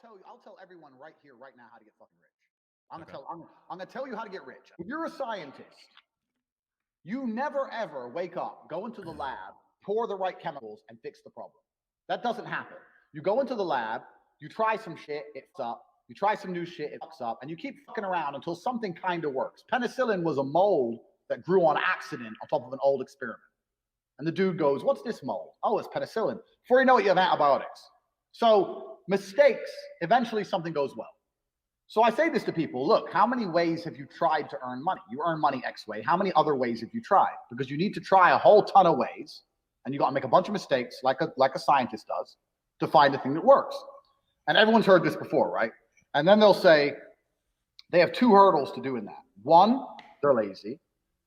I'll tell everyone right here, right now, how to get fucking rich. I'm gonna tell you how to get rich. If you're a scientist, you never ever wake up, go into the lab, pour the right chemicals, and fix the problem. That doesn't happen. You go into the lab, you try some shit, it fucks up. You try some new shit, it fucks up, and you keep fucking around until something kind of works. Penicillin was a mold that grew on accident on top of an old experiment. And the dude goes, "What's this mold?" "Oh, it's penicillin." Before you know it, you have antibiotics. So mistakes, eventually something goes well. So I say this to people, look, how many ways have you tried to earn money? You earn money X way. How many other ways have you tried? Because you need to try a whole ton of ways, and you got to make a bunch of mistakes like a scientist does to find the thing that works. And everyone's heard this before, right? And then they'll say they have two hurdles to doing that. One, they're lazy.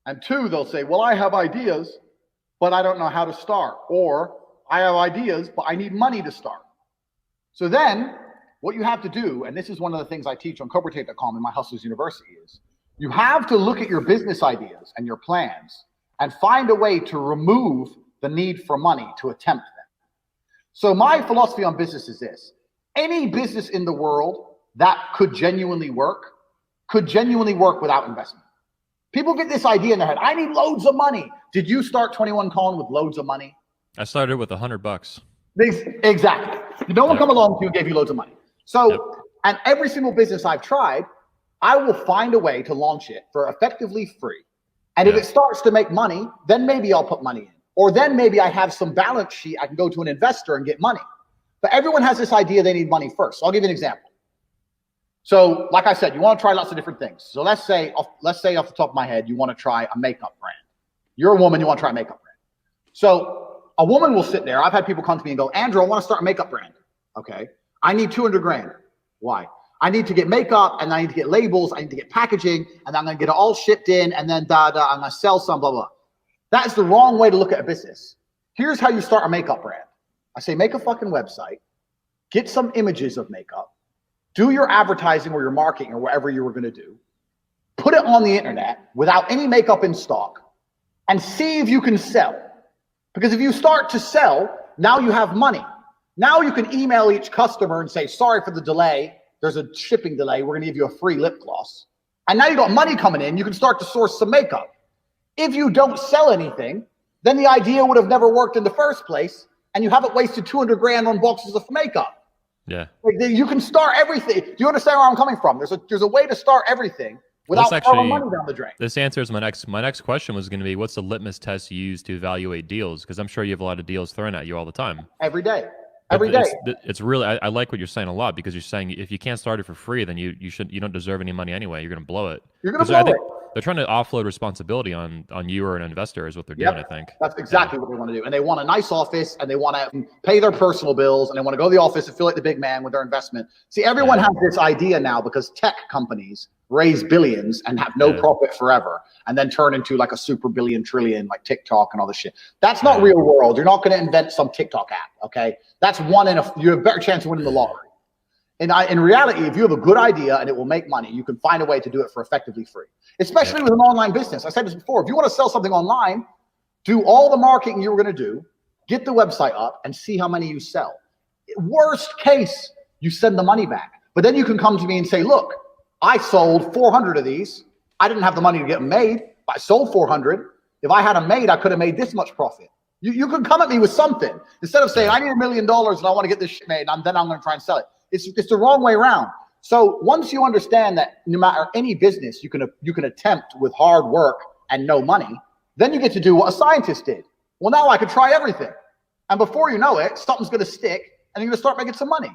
And two, they'll say, well, I have ideas, but I don't know how to start. Or I have ideas, but I need money to start. So then what you have to do, and this is one of the things I teach on CobraTate.com in my Hustlers University, is you have to look at your business ideas and your plans and find a way to remove the need for money to attempt them. So my philosophy on business is this. Any business in the world that could genuinely work without investment. People get this idea in their head. I need loads of money. Did you start 21 Colin with loads of money? I started with $100. Exactly. No one come along to you and gave you loads of money. So, and every single business I've tried, I will find a way to launch it for effectively free. And if it starts to make money, then maybe I'll put money in. Or then maybe I have some balance sheet. I can go to an investor and get money. But everyone has this idea they need money first. So I'll give you an example. So like I said, you want to try lots of different things. So let's say off the top of my head, you want to try a makeup brand. You're a woman, you want to try a makeup brand. So a woman will sit there. I've had people come to me and go, Andrew, I want to start a makeup brand. Okay. I need 200 grand. Why? I need to get makeup, and I need to get labels. I need to get packaging, and I'm going to get it all shipped in, and then I'm going to sell some, blah, blah. That is the wrong way to look at a business. Here's how you start a makeup brand. I say, make a fucking website, get some images of makeup, do your advertising or your marketing or whatever you were going to do, put it on the internet without any makeup in stock, and see if you can sell. Because if you start to sell, now you have money. Now you can email each customer and say, sorry for the delay. There's a shipping delay. We're going to give you a free lip gloss. And now you got money coming in. You can start to source some makeup. If you don't sell anything, then the idea would have never worked in the first place, and you haven't wasted 200 grand on boxes of makeup. Yeah. Like, you can start everything. Do you understand where I'm coming from? There's a way to start everything without throwing money down the drain. This answers my next question was going to be, what's the litmus test you use to evaluate deals? Because I'm sure you have a lot of deals thrown at you all the time. Every day. Every day. It's really, I like what you're saying a lot, because you're saying if you can't start it for free, then you don't deserve any money anyway. You're going to blow it. You're going to blow it. They're trying to offload responsibility on you or an investor is what they're doing, I think. That's exactly what they want to do. And they want a nice office, and they want to pay their personal bills, and they want to go to the office and feel like the big man with their investment. See, everyone has this idea now because tech companies raise billions and have no profit forever, and then turn into like a super billion trillion like TikTok and all this shit. That's not real world. You're not going to invent some TikTok app, okay? That's you have a better chance of winning the lottery. In reality, if you have a good idea and it will make money, you can find a way to do it for effectively free, especially with an online business. I said this before. If you want to sell something online, do all the marketing you were going to do, get the website up, and see how many you sell. Worst case, you send the money back. But then you can come to me and say, look, I sold 400 of these. I didn't have the money to get them made, but I sold 400. If I had them made, I could have made this much profit. You can come at me with something. Instead of saying, I need $1 million and I want to get this shit made, and then I'm going to try and sell it. It's the wrong way around. So once you understand that no matter any business you can attempt with hard work and no money, then you get to do what a scientist did. Well, now I could try everything. And before you know it, something's going to stick and you're going to start making some money.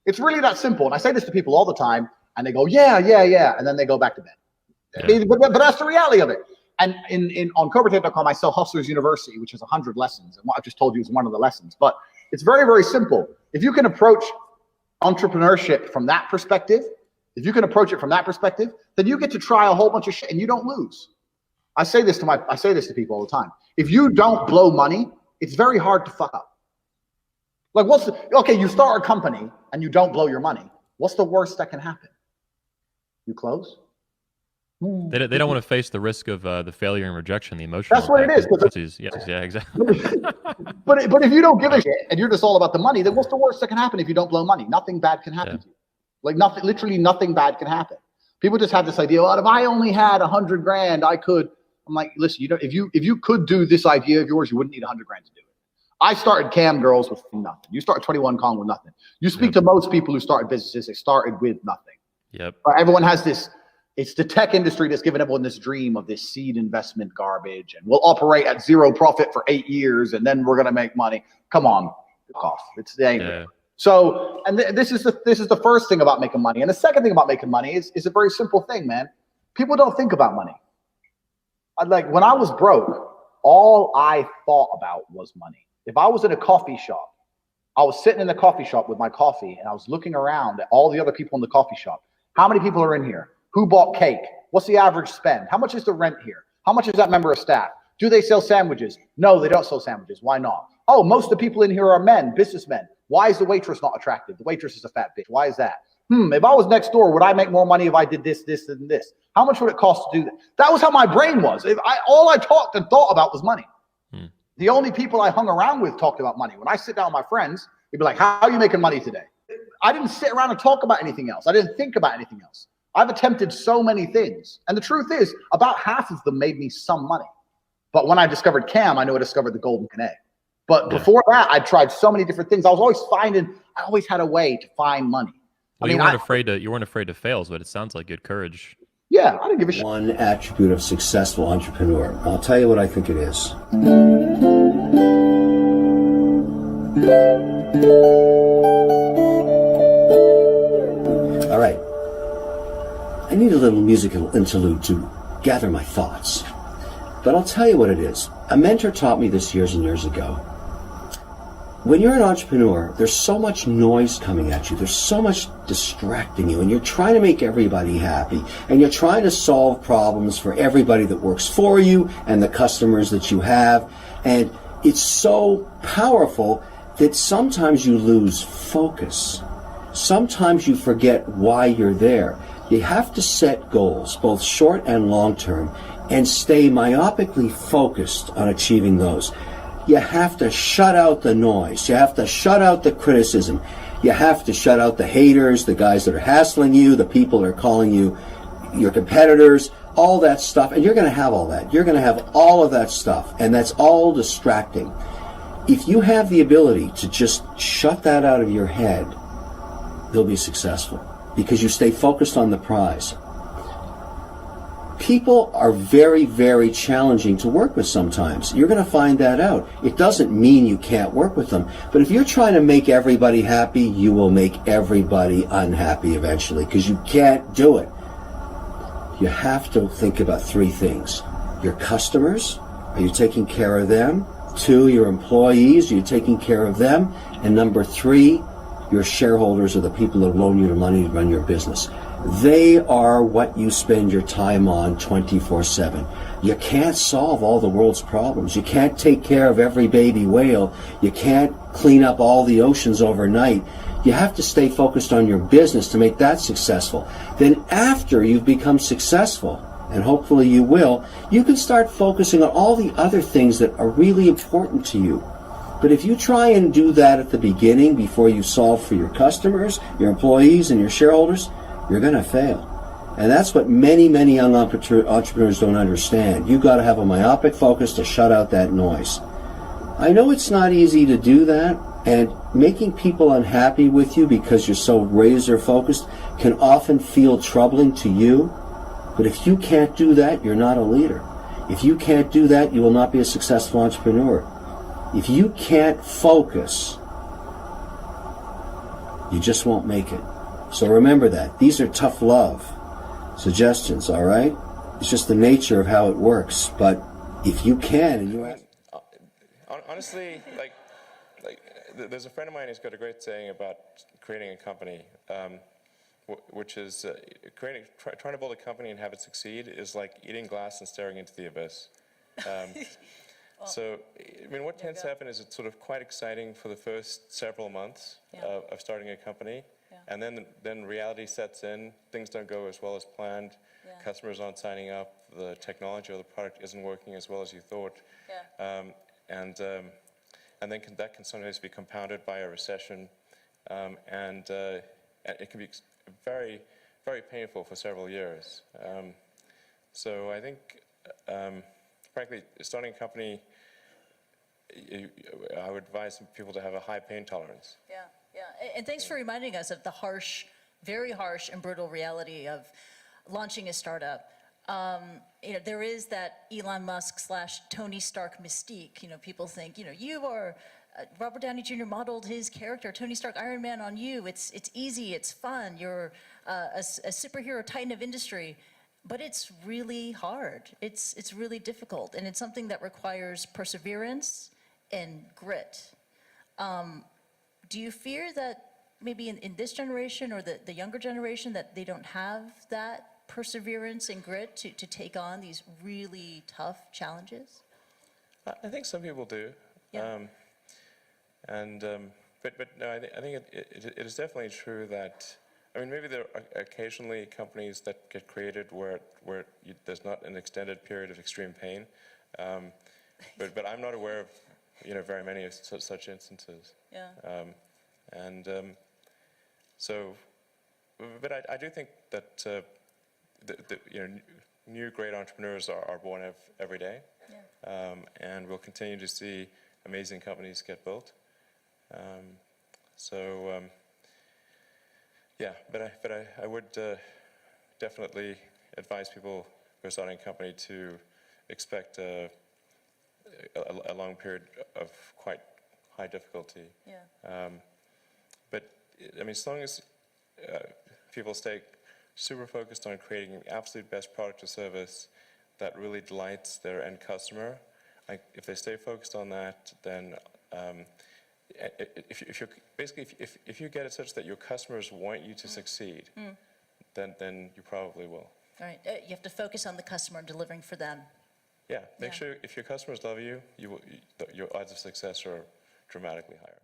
It's really that simple. And I say this to people all the time, and they go, yeah. And then they go back to bed. Yeah. But that's the reality of it. And on CobraTate.com, I sell Hustlers University, which has 100 lessons. And what I just told you is one of the lessons. But it's very, very simple. If you can approach entrepreneurship from that perspective, then you get to try a whole bunch of shit and you don't lose. I say this to people all the time. If you don't blow money, it's very hard to fuck up. Like you start a company and you don't blow your money. What's the worst that can happen? You close? They don't want to face the risk of the failure and rejection, the emotional. That's what it is. Yeah, exactly. But if you don't give a shit and you're just all about the money, then what's the worst that can happen if you don't blow money? Nothing bad can happen to you. Like nothing, literally nothing bad can happen. People just have this idea, well, if I only had 100 grand, I could. I'm like, listen, if you could do this idea of yours, you wouldn't need 100 grand to do it. I started Cam Girls with nothing. You start 21 Kong with nothing. You speak to most people who started businesses, they started with nothing. Yep. Everyone has this. It's the tech industry that's given everyone this dream of this seed investment garbage, and we'll operate at zero profit for 8 years, and then we're gonna make money. Come on, it's dangerous. Yeah. So, and this is the first thing about making money, and the second thing about making money is a very simple thing, man. People don't think about money. Like when I was broke, all I thought about was money. If I was in a coffee shop, I was sitting in the coffee shop with my coffee, and I was looking around at all the other people in the coffee shop. How many people are in here? Who bought cake? What's the average spend? How much is the rent here? How much is that member of staff? Do they sell sandwiches? No, they don't sell sandwiches. Why not? Oh, most of the people in here are men, businessmen. Why is the waitress not attractive? The waitress is a fat bitch. Why is that? If I was next door, would I make more money if I did this, this, and this? How much would it cost to do that? That was how my brain was. All I talked and thought about was money. The only people I hung around with talked about money. When I sit down with my friends, they'd be like, how are you making money today? I didn't sit around and talk about anything else. I didn't think about anything else. I've attempted so many things. And the truth is, about half of them made me some money. But when I discovered Cam, I knew I discovered the golden egg. But before that, I tried so many different things. I always had a way to find money. Well, you weren't afraid to fail, but it sounds like good courage. Yeah, I didn't give a shit. One attribute of successful entrepreneur. I'll tell you what I think it is. All right. I need a little musical interlude to gather my thoughts. But I'll tell you what it is. A mentor taught me this years and years ago. When you're an entrepreneur, there's so much noise coming at you. There's so much distracting you, and you're trying to make everybody happy, and you're trying to solve problems for everybody that works for you and the customers that you have. And it's so powerful that sometimes you lose focus. Sometimes you forget why you're there. You have to set goals, both short and long term, and stay myopically focused on achieving those. You have to shut out the noise. You have to shut out the criticism. You have to shut out the haters, the guys that are hassling you, the people that are calling you your competitors, all that stuff. And you're going to have all that. You're going to have all of that stuff, and that's all distracting. If you have the ability to just shut that out of your head, you'll be successful because you stay focused on the prize. People are very, very challenging to work with sometimes. You're going to find that out. It doesn't mean you can't work with them. But if you're trying to make everybody happy, you will make everybody unhappy eventually because you can't do it. You have to think about three things. Your customers, are you taking care of them? 2, your employees, are you taking care of them? And number 3, your shareholders are the people that loan you the money to run your business. They are what you spend your time on 24/7. You can't solve all the world's problems. You can't take care of every baby whale. You can't clean up all the oceans overnight. You have to stay focused on your business to make that successful. Then after you've become successful, and hopefully you will, you can start focusing on all the other things that are really important to you. But if you try and do that at the beginning before you solve for your customers, your employees, and your shareholders, you're going to fail. And that's what many, many young entrepreneurs don't understand. You've got to have a myopic focus to shut out that noise. I know it's not easy to do that, and making people unhappy with you because you're so razor focused can often feel troubling to you. But if you can't do that, you're not a leader. If you can't do that, you will not be a successful entrepreneur. If you can't focus, you just won't make it. So remember that. These are tough love suggestions, all right? It's just the nature of how it works. But if you can, and you have... Honestly, like there's a friend of mine who's got a great saying about creating a company, which is trying to build a company and have it succeed is like eating glass and staring into the abyss. So, I mean, what tends to happen is it's sort of quite exciting for the first several months of starting a company. Yeah. And then reality sets in, things don't go as well as planned, customers aren't signing up, the technology or the product isn't working as well as you thought. And then that can sometimes be compounded by a recession, and it can be very, very painful for several years. So I think, frankly, starting a company, I would advise people to have a high pain tolerance. Yeah. And thanks for reminding us of the harsh, very harsh and brutal reality of launching a startup. There is that Elon Musk / Tony Stark mystique. People think, you are, Robert Downey Jr. modeled his character, Tony Stark, Iron Man, on you. It's easy, it's fun. You're a superhero titan of industry. But it's really hard. It's really difficult. And it's something that requires perseverance and grit. Do you fear that maybe in this generation or the younger generation that they don't have that perseverance and grit to take on these really tough challenges? I think some people do. Yeah. But no, I think it is definitely true that, I mean, maybe there are occasionally companies that get created where there's not an extended period of extreme pain. But I'm not aware of very many of such instances. Yeah. So, but I do think that new great entrepreneurs are born every day. Yeah. And we'll continue to see amazing companies get built. Yeah, but I would definitely advise people who are starting a company to expect a long period of quite high difficulty. Yeah. But I mean, as long as people stay super focused on creating the absolute best product or service that really delights their end customer, if they stay focused on that, then if you get it such that your customers want you to succeed, then you probably will. All right. You have to focus on the customer and delivering for them. Yeah. Make sure if your customers love you, your odds of success are dramatically higher.